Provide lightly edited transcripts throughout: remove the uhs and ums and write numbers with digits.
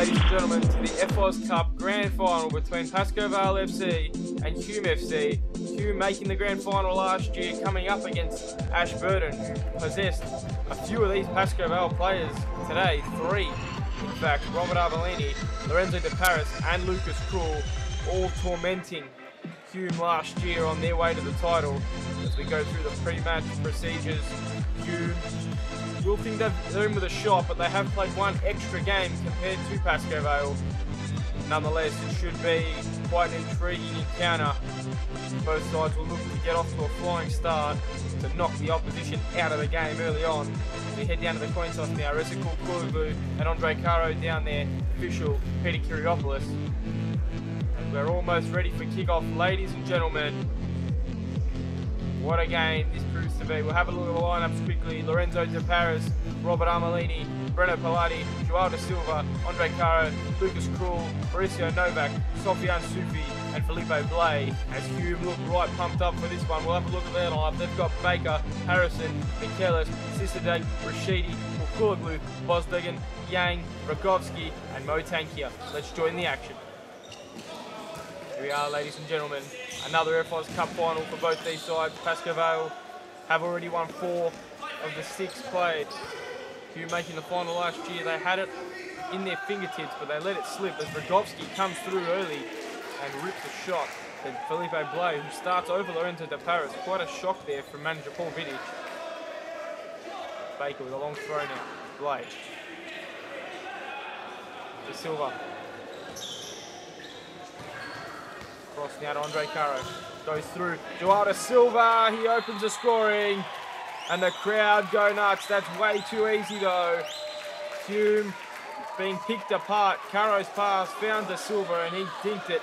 ladies and gentlemen, to the FOS Cup Grand Final between Pascoe Vale FC and Hume FC. Hume making the Grand Final last year, coming up against Ashburton, who possessed a few of these Pascoe Vale players today, 3 in fact. Robert Arbolini, Lorenzo De Paris and Lucas Krul, all tormenting Hume last year on their way to the title. As we go through the pre-match procedures, Hume will think they're in with a shot, but they have played one extra game compared to Pascoe Vale. Nonetheless, it should be quite an intriguing encounter. Both sides will look to get off to a flying start to knock the opposition out of the game early on. We head down to the coin toss now. Resical Kuluglu and Andre Caro down there. Official Peter Kiriopoulos. And we're almost ready for kick-off, ladies and gentlemen. What a game this proves to be. We'll have a look at the lineups quickly. Lorenzo De Paris, Robert Armolini, Breno Palati, Joao da Silva, Andre Caro, Lucas Krul, Mauricio Novak, Sofian Sufi and Felipe Blay. As Hume look right pumped up for this one. We'll have a look at their lineup. They've got Baker, Harrison, Michaelis, Sisadek, Rashidi, Kuluglu, Bosdegan, Yang, Rogovski and Motankia. Let's join the action. Here we are, ladies and gentlemen. Another FOS Cup final for both these sides. Pascoe Vale have already won 4 of the 6 played. Hume making the final last year, they had it in their fingertips, but they let it slip as Rogovski comes through early and rips a shot. Then Felipe Blay, who starts over Lorenzo De Paris. Quite a shock there from manager Paul Vidic. Baker with a long throw now. Blay. De Silva. Cross now to Andre Caro. Goes through. Joao da Silva. He opens the scoring. And the crowd go nuts. That's way too easy though. Hume being picked apart. Caro's pass found Da Silva and he dinked it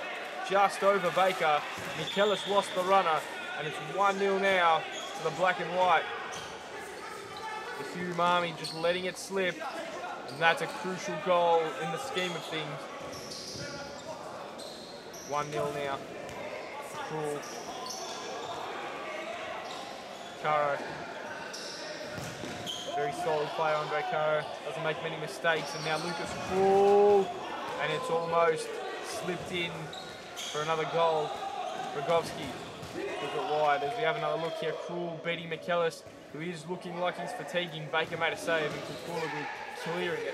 just over Baker. Michaelis lost the runner. And it's 1-0 now to the black and white. The Hume Army just letting it slip. And that's a crucial goal in the scheme of things. 1-0 now. Krul. Caro. Very solid player, Andre Caro. Doesn't make many mistakes. And now Lucas Krul. And it's almost slipped in for another goal. Rogovski. Look it wide as we have another look here. Krul beating Michaelis, who is looking like he's fatiguing. Baker made a save and Kuluglu clearing it.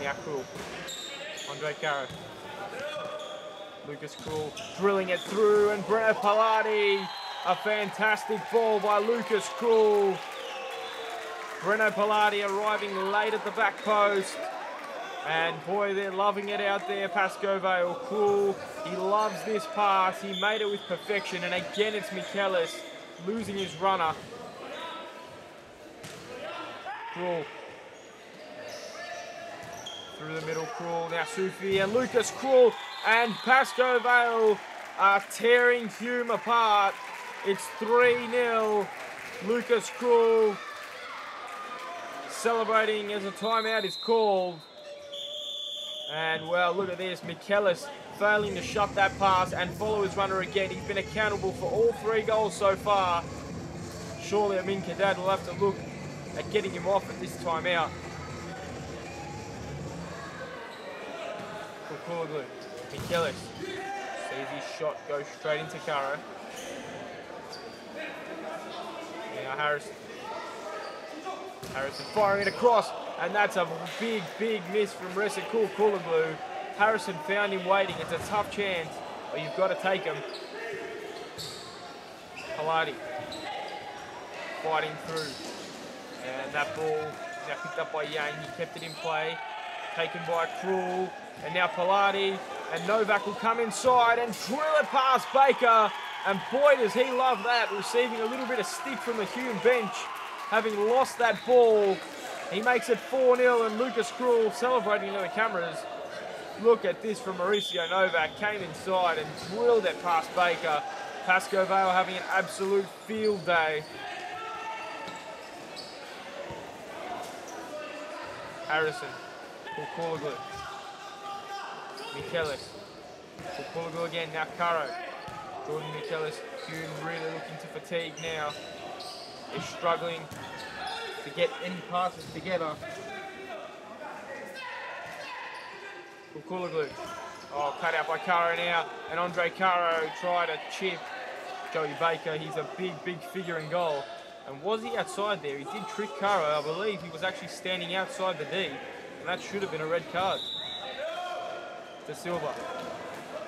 Now Krul. Andre Caro. Lucas Krul drilling it through and Breno Palati. A fantastic ball by Lucas Krul. Breno Palati arriving late at the back post. And boy, they're loving it out there, Pascoe Vale. Krul, he loves this pass. He made it with perfection. And again, it's Michaelis losing his runner. Krul. Through the middle, Krul. Now Sufi and Lucas Krul. And Pascoe Vale are tearing Hume apart. It's 3-0. Lucas Krul celebrating as a timeout is called. And well, look at this. Michaelis failing to shut that pass and follow his runner again. He's been accountable for all 3 goals so far. Surely Amin Kadad will have to look at getting him off at this timeout. Kuluglu. Michaelis sees his shot go straight into Caro. Now Harrison firing it across, and that's a big miss from Resical Kuluglu. Harrison found him waiting. It's a tough chance, but you've got to take him. Palati fighting through, and that ball is now picked up by Yang. He kept it in play, taken by Krul. And now Palati and Novak will come inside and drill it past Baker. And boy, does he love that, receiving a little bit of stick from the Hume bench, having lost that ball. He makes it 4-0 and Lucas Krul celebrating to the cameras. Look at this from Mauricio Novak. Came inside and drilled it past Baker. Pascoe Vale having an absolute field day. Harrison. Kuluglu. Michaelis. Kuluglu again, now Caro. Jordan Michaelis. Hume really looking to fatigue now. They're struggling to get any passes together. Kukuloglu. Oh, cut out by Caro now. And Andre Caro tried to chip Joey Baker. He's a big figure in goal. And was he outside there? He did trick Caro. I believe he was actually standing outside the D. And that should have been a red card. De Silva.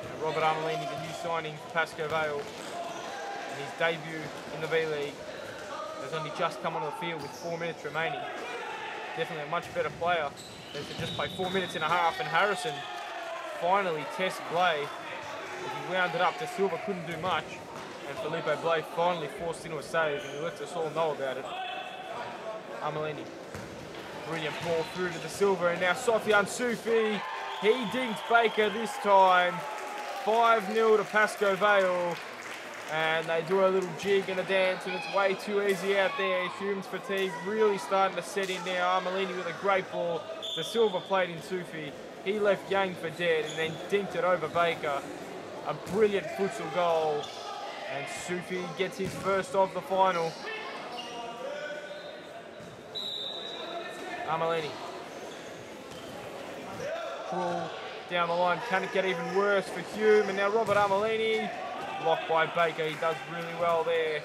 And Robert Armelini, the new signing for Pascoe Vale. And his debut in the V-League has only just come onto the field with 4 minutes remaining. Definitely a much better player than to just play 4 minutes and a half. And Harrison finally tests Blay. He wound it up. De Silva couldn't do much. And Felipe Blay finally forced into a save, and he lets us all know about it. Armelini. Brilliant ball through to De Silva, and now Sofian Sufi. He dinked Baker this time. 5-0 to Pascoe Vale. And they do a little jig and a dance, and it's way too easy out there. Hume's fatigue really starting to set in now. Armelini with a great ball. De Silva played in Sufi. He left Yang for dead and then dinked it over Baker. A brilliant futsal goal. And Sufi gets his first of the final. Armelini. Cruel down the line. Can it get even worse for Hume? And now Robert Armelini. Blocked by Baker. He does really well there.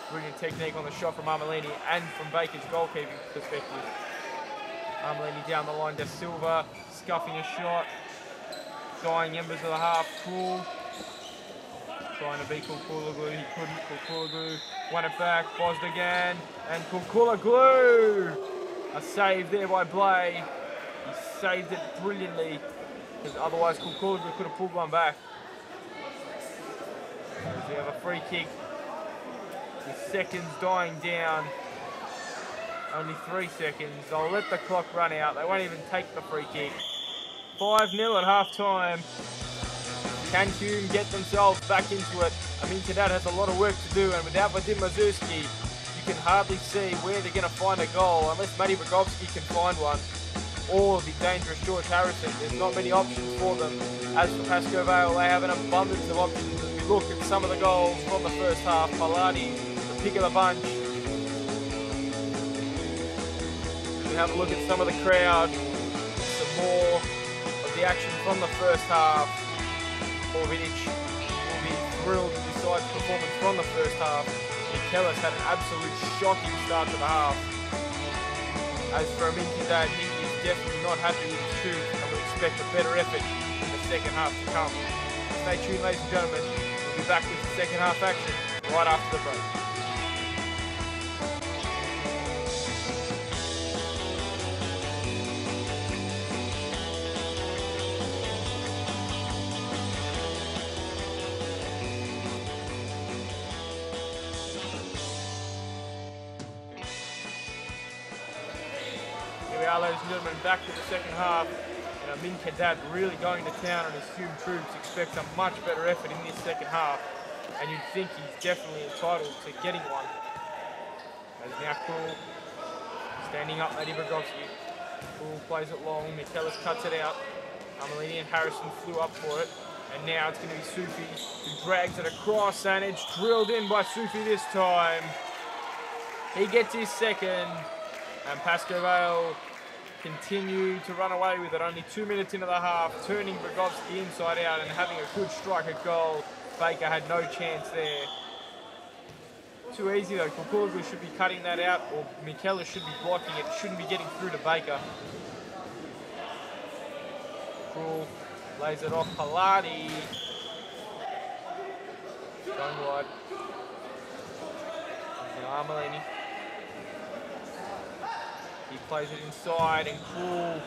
Brilliant technique on the shot from Armelini and from Baker's goalkeeping perspective. Armelini down the line. De Silva scuffing a shot. Dying embers of the half. Cruel. Trying to beat Kukuloglu, he couldn't. Kukuloglu won it back, Bosdogan, and Kukuloglu! A save there by Blay. He saved it brilliantly, because otherwise Kukuloglu could have pulled one back. As we have a free kick, with seconds dying down. Only 3 seconds. They'll let the clock run out. They won't even take the free kick. 5-0 at half time. Can Hume get themselves back into it? I mean, Cadet has a lot of work to do, and without Vadim Mazurski, you can hardly see where they're going to find a goal, unless Matty Rogovski can find one, or the dangerous George Harrison. There's not many options for them. As for Pascoe Vale, they have an abundance of options. As we look at some of the goals from the first half, Paladi, the pick of the bunch. We have a look at some of the crowd, some more of the action from the first half. Vidic will be thrilled with his side's performance from the first half. Michaelis had an absolute shocking start to the half. As for Aminkidad, he is definitely not happy with his shoot and will expect a better effort in the second half to come. Stay tuned, ladies and gentlemen. We'll be back with the second half action right after the break. Ladies and gentlemen, back to the second half, and Amin Kadad really going to town on his Hume troops. Expects a much better effort in this second half, and you'd think he's definitely entitled to getting one. As now Krul standing up, Matty Rogovski. Krul plays it long, Michaelis cuts it out. Armelini and Harrison flew up for it, and now it's going to be Sufi who drags it across, and it's drilled in by Sufi this time. He gets his second, and Pascoe Vale continue to run away with it. Only 2 minutes into the half, turning Rogovski inside out and having a good strike at goal. Baker had no chance there. Too easy though. Kukuloglu should be cutting that out, or Michaelis should be blocking it. Shouldn't be getting through to Baker. Krul lays it off. Paladi going wide. Now Armelini. He plays it inside, and Krul,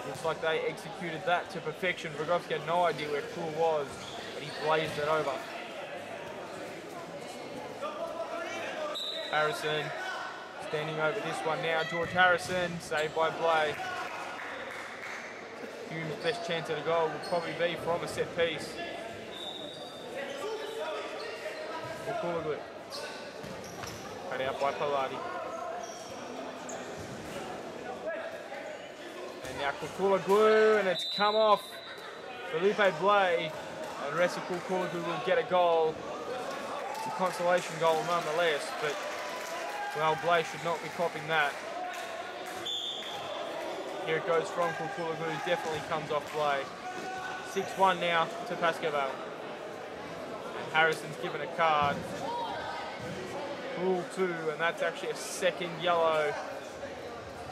looks like they executed that to perfection. Rogovski had no idea where Krul was, but he blazed it over. Harrison standing over this one now. George Harrison, saved by Blay. Hume's best chance at a goal will probably be from a set piece. Kukuloglu. Cut out by Paladi. And now Kukuloglu, and it's come off Felipe Blay, and Resi Kukuloglu will get a goal. It's a consolation goal nonetheless, but well, Blay should not be copying that. Here it goes from Kukulagu, definitely comes off play. 6-1 now to Pascoe Vale. And Harrison's given a card. Rule 2, and that's actually a second yellow.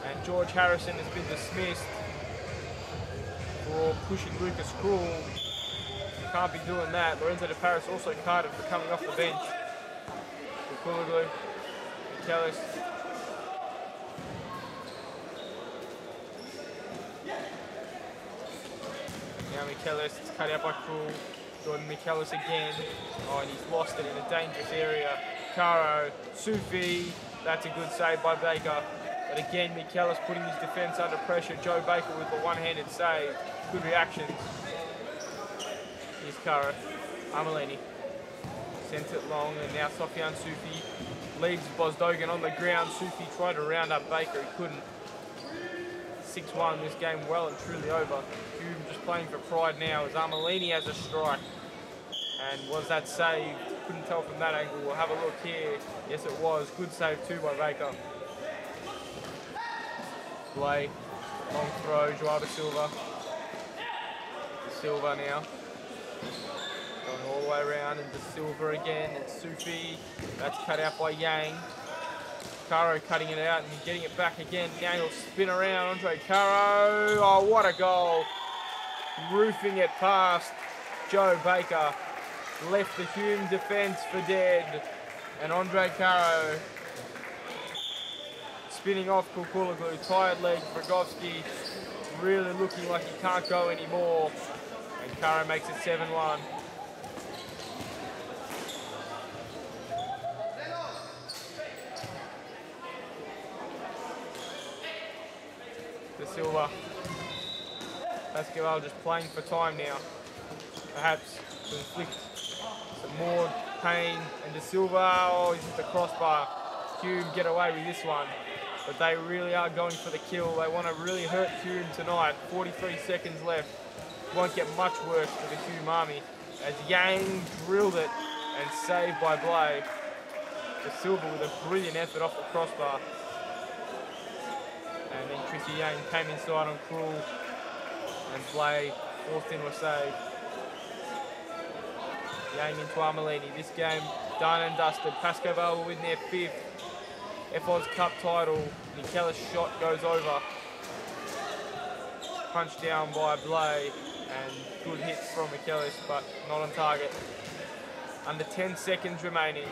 And George Harrison has been dismissed for pushing Lucas Krul. You can't be doing that. Lorenzo De Paris also carded for coming off the bench. Kukulagu, Michaelis. Now Michaelis, it's cut out by Krul. Jordan Michaelis again. Oh, and he's lost it in a dangerous area. Caro, Sufi, that's a good save by Baker. But again, Michaelis putting his defence under pressure. Joe Baker with the one-handed save. Good reactions. Here's Caro. Amalini sent it long, and now Sofian Sufi leaves Bosdogan on the ground. Sufi tried to round up Baker, he couldn't. 6-1, this game well and truly over. Hume just playing for pride now as Amalini has a strike. And was that saved? Couldn't tell from that angle. We'll have a look here. Yes, it was. Good save too by Baker. Blay, long throw, Joao De Silva. De Silva now. Going all the way around, and De Silva again, and Sufi. That's cut out by Yang. Caro cutting it out and getting it back again. Yang will spin around. Andre Caro. Oh, what a goal. Roofing it past Joe Baker. Left the Hume defence for dead. And Andre Caro spinning off Kukulagu. Tired leg, Rogovski really looking like he can't go anymore. And Caro makes it 7-1. De Silva. Pascoe Vale just playing for time now. Perhaps to inflict some more pain. And De Silva, oh, he's hit the crossbar. Hume get away with this one. But they really are going for the kill. They want to really hurt Hume tonight. 43 seconds left. Won't get much worse for the Hume army. As Yang drilled it and saved by Blay. De Silva with a brilliant effort off the crossbar. And then Tracy Yang came inside on Krul, and Blay forced into a save. Yang into Amalini. This game done and dusted. Pascoe Vale will win their 5th FOS Cup title. Michaelis' shot goes over. Punched down by Blay, and good hit from Michaelis, but not on target. Under 10 seconds remaining.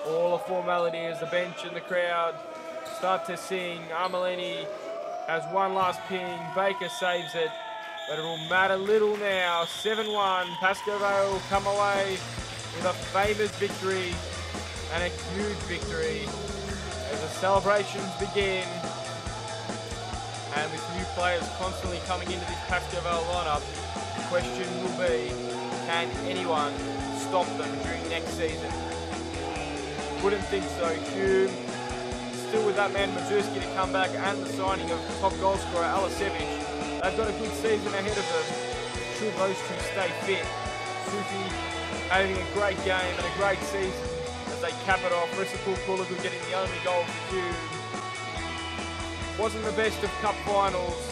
All a formality as the bench and the crowd start to sing. Amalini has one last ping. Baker saves it, but it will matter little now. 7-1. Pascoe Vale will come away with a famous victory and a huge victory as the celebrations begin. And with new players constantly coming into this Pascoe Vale lineup, the question will be, can anyone stop them during next season? Wouldn't think so. Hume still with that man Majewski to come back, and the signing of top goal scorer Alasevic. They've got a good season ahead of them. Should those two stay fit. Sufi having a great game and a great season as they cap it off. Recipe Kulagu getting the only goal for Hume. Wasn't the best of cup finals.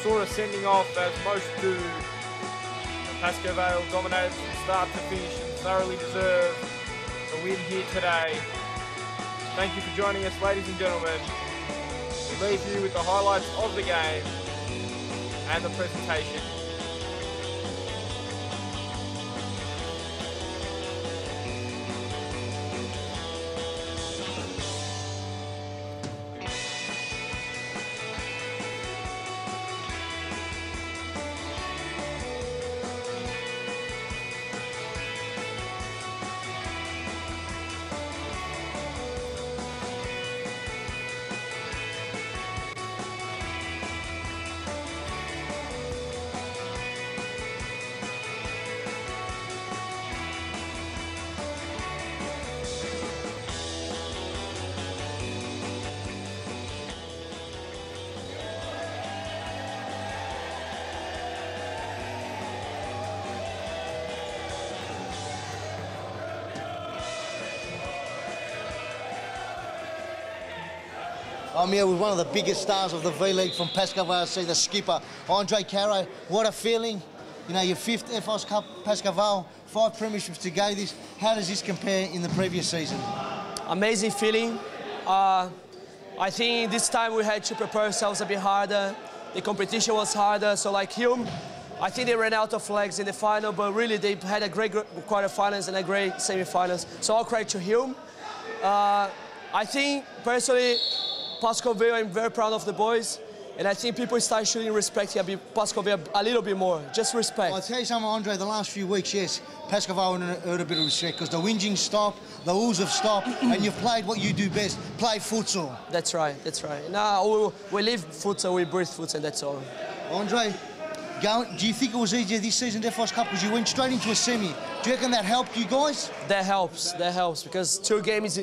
Sort of sending off as most do. And Pascoe Vale dominated from start to finish and thoroughly deserved the win here today. Thank you for joining us, ladies and gentlemen. We leave you with the highlights of the game and the presentation. I'm here with one of the biggest stars of the V-League from Pascoe Vale, the skipper, Andre Caro. What a feeling. You know, your 5th FOS Cup, Pascoe Vale, 5 premierships to go this. How does this compare in the previous season? Amazing feeling. I think this time we had to prepare ourselves a bit harder. The competition was harder, so like Hume, I think they ran out of legs in the final, but really they had a great quarterfinals and a great semi-finals. So all credit to Hume. I think, personally, Pascoe Vale, I'm very proud of the boys, and I think people start showing respect Pascoe Vale a little bit more, just respect. I'll tell you something, Andre, the last few weeks, yes, Pascoe Vale earned a bit of respect because the whinging stopped, the oohs have stopped, and you've played what you do best, play futsal. That's right, that's right. Now we live futsal, we breathe futsal, and that's all. Andre, do you think it was easier this season, the FOS Cup, because you went straight into a semi? Do you reckon that helped you guys? That helps, because 2 games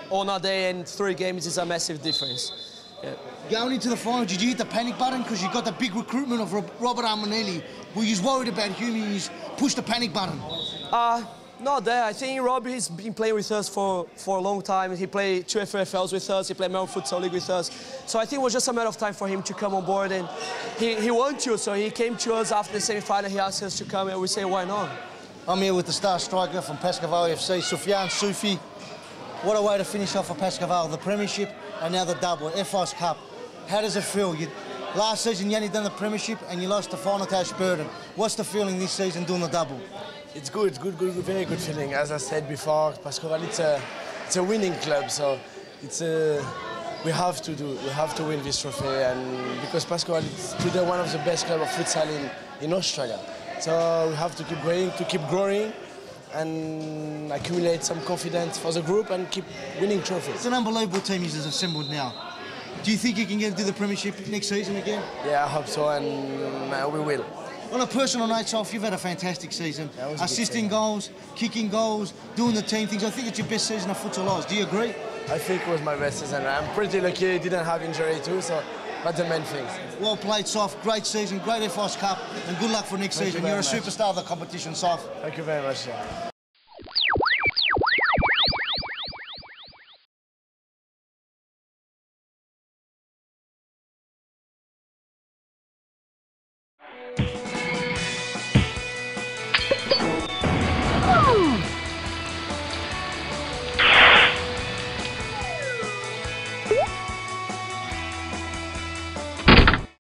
on a day and 3 games is a massive difference. Yeah. Going into the final, did you hit the panic button because you got the big recruitment of Robert Armanelli? Were you worried about Hume and you pushed the panic button? Not that. I think Rob has been playing with us for a long time. He played 2 FFLs with us, he played Melbourne Futsal League with us. So I think it was just a matter of time for him to come on board, and he wanted to, so he came to us after the semi-final, he asked us to come, and we say, why not? I'm here with the star striker from Pascoe Vale AFC, Sufyan Sufi. What a way to finish off for Pascoe Vale, the Premiership and now the double, FOS Cup. How does it feel? Last season you only done the Premiership and you lost the final to Ashburton. What's the feeling this season doing the double? It's good, very good feeling. As I said before, Pascoe Vale it's a winning club, so it's we have to win this trophy, and because Pascoe Vale is today one of the best clubs of futsal in Australia. So we have to keep growing, and accumulate some confidence for the group and keep winning trophies. It's an unbelievable team you've assembled now. Do you think you can do the Premiership next season again? Yeah, I hope so, and we will. On a personal note, Soph, you've had a fantastic season. Assisting goals, kicking goals, doing the team things. I think it's your best season of Futsalroos. Do you agree? I think it was my best season. I'm pretty lucky, didn't have injury too, so that's the main thing. Well played, Soph. Great season, great FOS Cup, and good luck for next season. You're a superstar of the competition, Soph. Thank you very much. Yeah.